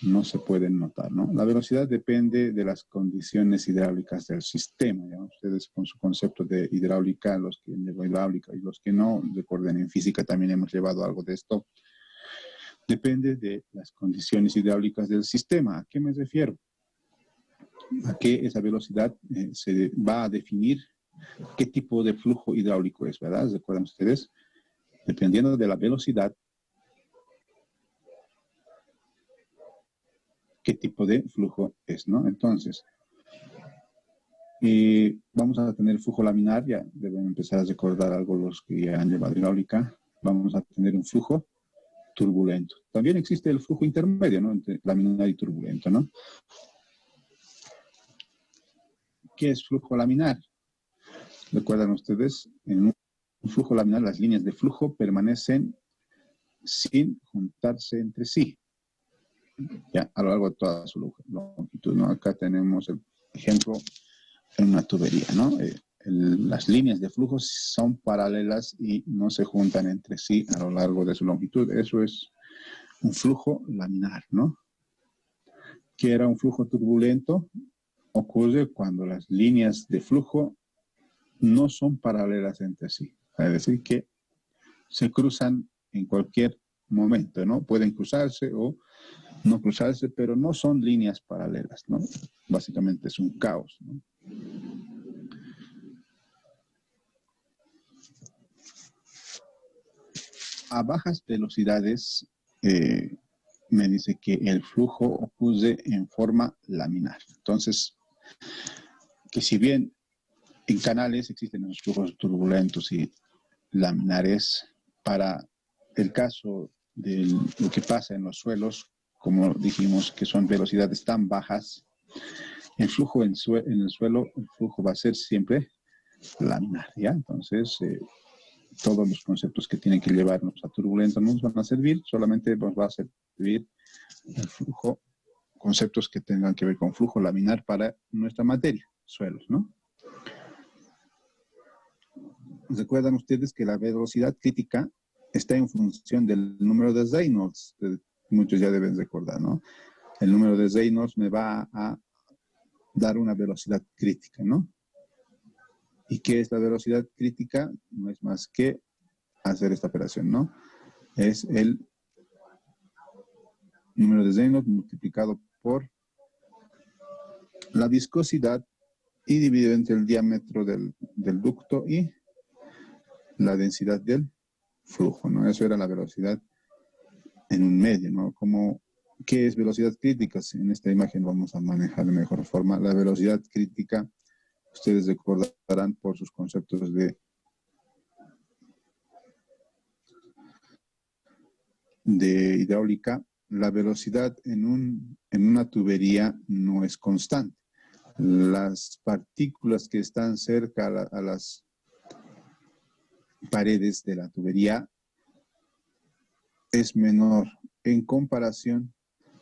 no se pueden notar, ¿no? La velocidad depende de las condiciones hidráulicas del sistema, ¿ya? Ustedes con su concepto de hidráulica, los que de hidráulica y los que no, recuerden, en física también hemos llevado algo de esto. Depende de las condiciones hidráulicas del sistema. ¿A qué me refiero? A que esa velocidad se va a definir qué tipo de flujo hidráulico es, ¿verdad? ¿Recuerdan ustedes? Dependiendo de la velocidad, qué tipo de flujo es, ¿no? Entonces, vamos a tener flujo laminar, ya deben empezar a recordar algo los que ya han llevado hidráulica. Vamos a tener un flujo turbulento. También existe el flujo intermedio, ¿no? Entre laminar y turbulento, ¿no? ¿Qué es flujo laminar? Recuerdan ustedes, en un flujo laminar las líneas de flujo permanecen sin juntarse entre sí, ya a lo largo de toda su longitud, ¿no? Acá tenemos el ejemplo en una tubería, ¿no? Las líneas de flujo son paralelas y no se juntan entre sí a lo largo de su longitud. Eso es un flujo laminar, ¿no? Que era un flujo turbulento, ocurre cuando las líneas de flujo no son paralelas entre sí. Es decir, que se cruzan en cualquier momento, ¿no? Pueden cruzarse o no cruzarse, pero no son líneas paralelas, ¿no? Básicamente es un caos, ¿no? A bajas velocidades, me dice que el flujo ocurre en forma laminar. Entonces, que si bien en canales existen esos flujos turbulentos y laminares, para el caso de lo que pasa en los suelos, como dijimos que son velocidades tan bajas, el flujo en el suelo, el flujo va a ser siempre laminar, ¿ya? Entonces, todos los conceptos que tienen que llevarnos a turbulento no nos van a servir, solamente nos va a servir el flujo, conceptos que tengan que ver con flujo laminar para nuestra materia, suelos, ¿no? Recuerdan ustedes que la velocidad crítica está en función del número de Reynolds, muchos ya deben recordar, ¿no? El número de Reynolds me va a dar una velocidad crítica, ¿no? ¿Y qué es la velocidad crítica? No es más que hacer esta operación, ¿no? Es el número de Reynolds multiplicado por la viscosidad y dividido entre el diámetro del ducto y la densidad del flujo, ¿no? Eso era la velocidad en un medio, ¿no? ¿Qué es velocidad crítica? En esta imagen vamos a manejar de mejor forma. La velocidad crítica, ustedes recordarán por sus conceptos de hidráulica, la velocidad en una tubería no es constante. Las partículas que están cerca a las paredes de la tubería es menor en comparación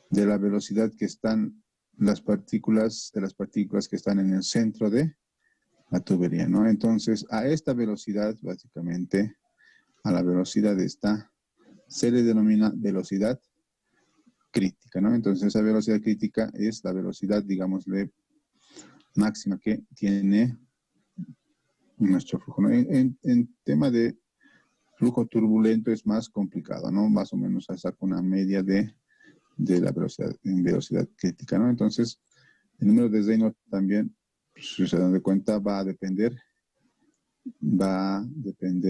de la velocidad que están las partículas que están en el centro de la tubería, ¿no? Entonces, a esta velocidad, básicamente, a la velocidad esta, se le denomina velocidad crítica, ¿no? Entonces, esa velocidad crítica es la velocidad, digámosle, máxima que tiene nuestro flujo, ¿no? En tema de flujo turbulento es más complicado, ¿no? Más o menos se saca una media de la velocidad, en velocidad crítica, ¿no? Entonces, el número de Reynolds también, si se dan de cuenta, va a depender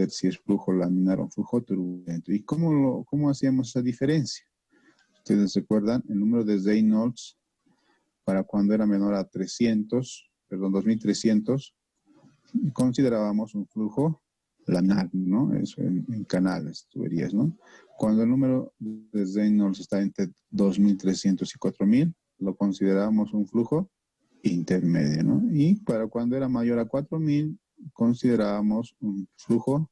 si es flujo laminar o flujo turbulento. ¿Y cómo hacíamos esa diferencia? Ustedes recuerdan, el número de Reynolds para cuando era menor a 2300, considerábamos un flujo laminar, ¿no? Eso en canales, tuberías, ¿no? Cuando el número de Reynolds está entre 2300 y 4000, lo considerábamos un flujo intermedio, ¿no? Y para cuando era mayor a 4000, considerábamos un flujo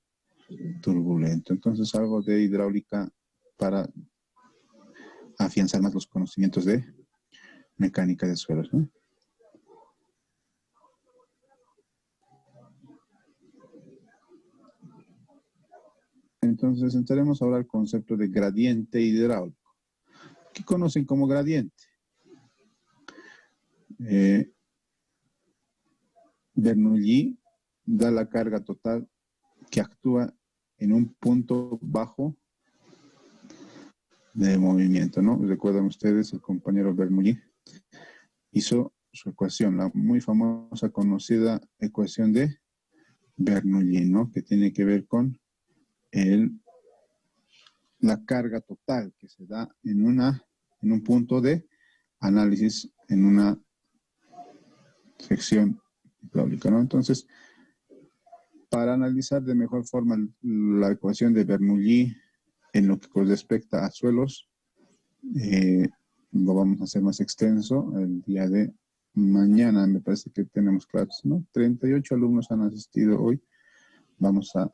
turbulento. Entonces, algo de hidráulica para afianzar más los conocimientos de mecánica de suelos, ¿no? Entonces, entraremos ahora al concepto de gradiente hidráulico. ¿Qué conocen como gradiente? Bernoulli da la carga total que actúa en un punto bajo de movimiento, ¿no? Recuerdan ustedes, el compañero Bernoulli hizo su ecuación, la muy famosa, conocida ecuación de Bernoulli, ¿no? Que tiene que ver con la carga total que se da en un punto de análisis en una sección hidráulica, ¿no? Entonces, para analizar de mejor forma la ecuación de Bernoulli en lo que respecta a suelos, lo vamos a hacer más extenso el día de mañana. Me parece que tenemos clases, ¿no? 38 alumnos han asistido hoy. Vamos a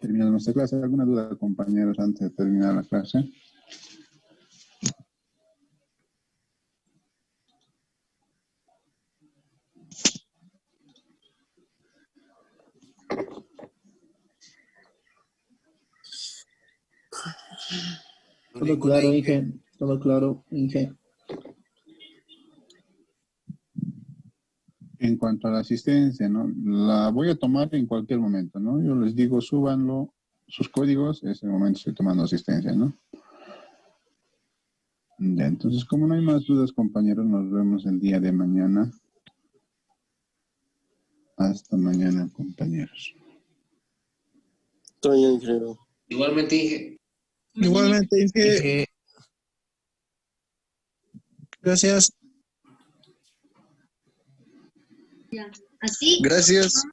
terminar nuestra clase. ¿Alguna duda, compañeros, antes de terminar la clase? Todo claro, Inge. Todo claro, Inge. En cuanto a la asistencia, ¿no? La voy a tomar en cualquier momento, ¿no? Yo les digo, súbanlo, sus códigos, en ese momento estoy tomando asistencia, ¿no? Ya, entonces, como no hay más dudas, compañeros, nos vemos el día de mañana. Hasta mañana, compañeros. Estoy bien, ingeniero. Igualmente, Inge. Igualmente, Inge. Inge. Gracias. Ya. Así. Gracias.